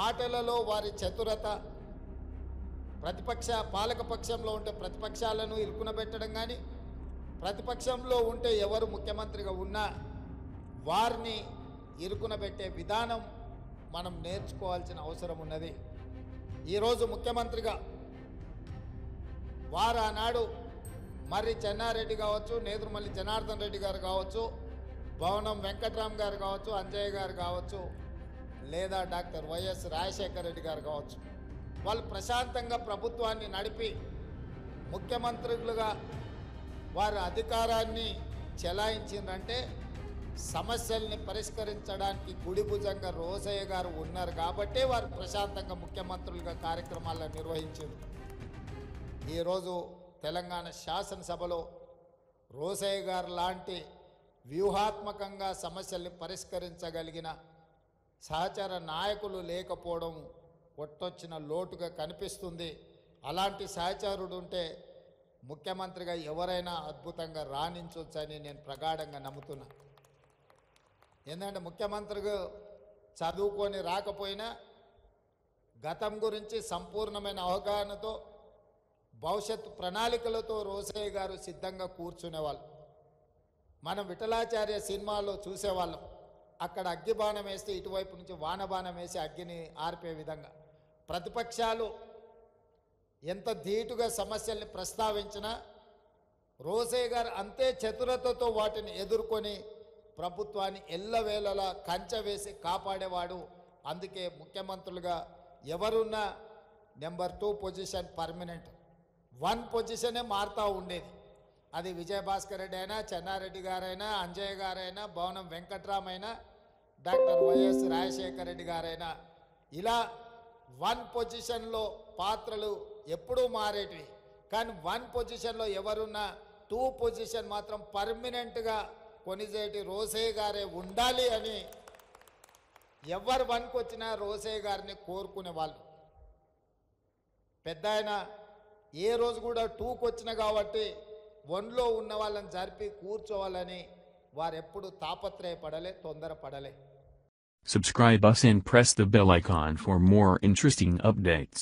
మాటలలో వారి చతురత, పాలకపక్షంలో ఉంటే ప్రతిపక్షాలను ఇరుకునబెట్టడం కానీ, ప్రతిపక్షంలో ఉంటే ఎవరు ముఖ్యమంత్రిగా ఉన్నా వారిని ఇరుకునబెట్టే విధానం మనం నేర్చుకోవాల్సిన అవసరం ఉన్నది. ఈరోజు ముఖ్యమంత్రిగా వారు ఆనాడు మర్రి చెన్నారెడ్డి కావచ్చు, నేదురుమల్లి జనార్దన్ రెడ్డి గారు కావచ్చు, భవనం వెంకట్రామ్ గారు కావచ్చు, అంజయ్య గారు కావచ్చు, లేదా డాక్టర్ వైఎస్ రాజశేఖర రెడ్డి గారు కావచ్చు, వాళ్ళు ప్రశాంతంగా ప్రభుత్వాన్ని నడిపి ముఖ్యమంత్రులుగా వారి అధికారాన్ని చెలాయించిందంటే సమస్యల్ని పరిష్కరించడానికి గుడిభుజంగా రోసయ్య గారు ఉన్నారు కాబట్టే వారు ప్రశాంతంగా ముఖ్యమంత్రులుగా కార్యక్రమాలను నిర్వహించారు. ఈరోజు తెలంగాణ శాసనసభలో రోసయ్య గారు లాంటి వ్యూహాత్మకంగా సమస్యల్ని పరిష్కరించగలిగిన సహచర నాయకులు లేకపోవడం కొట్టొచ్చిన లోటుగా కనిపిస్తుంది. అలాంటి సహచరుడు ఉంటే ముఖ్యమంత్రిగా ఎవరైనా అద్భుతంగా రాణించవచ్చని నేను ప్రగాఢంగా నమ్ముతున్నా. ఎందుకంటే ముఖ్యమంత్రిగా చదువుకొని రాకపోయినా గతం గురించి సంపూర్ణమైన అవగాహనతో, భవిష్యత్తు ప్రణాళికలతో రోసయ్య గారు సిద్ధంగా కూర్చునేవాళ్ళు. మనం విఠలాచార్య సినిమాలో చూసేవాళ్ళం. అక్కడ అగ్గి బాణం వేస్తే ఇటువైపు నుంచి వానబాణం వేసి అగ్గిని ఆర్పే విధంగా ప్రతిపక్షాలు ఎంత ధీటుగా సమస్యల్ని ప్రస్తావించినా రోసయ్య గారు అంతే చతురతతో వాటిని ఎదుర్కొని ప్రభుత్వాన్ని ఎల్లవేళలా కంచె వేసి కాపాడేవాడు. అందుకే ముఖ్యమంత్రులుగా ఎవరున్నా నెంబర్ 2 పొజిషన్ పర్మనెంట్, 1 పొజిషనే మారుతూ ఉండేది. అది విజయభాస్కర్ రెడ్డి అయినా, చెన్నారెడ్డి గారైనా, అంజయ్య గారైనా, భవనం వెంకట్రామ్ అయినా, డాక్టర్ వైఎస్ రాజశేఖర రెడ్డి గారైనా, ఇలా 1 పొజిషన్లో పాత్రలు ఎప్పుడూ మారేటివి. కానీ 1 పొజిషన్లో ఎవరున్నా 2 పొజిషన్ మాత్రం పర్మనెంట్గా కొనిజేటి రోసయ్య గారే ఉండాలి అని ఎవరు 1కి వచ్చినా రోసయ్య గారిని కోరుకునే వాళ్ళు. పెద్ద ఆయన ఏ రోజు కూడా 2కి వచ్చిన కాబట్టి 1లో ఉన్న వాళ్ళని జరిపి కూర్చోవాలని వారెప్పుడు తాపత్రయపడలే, తొందరపడలే. Subscribe us and press the bell icon for more interesting updates.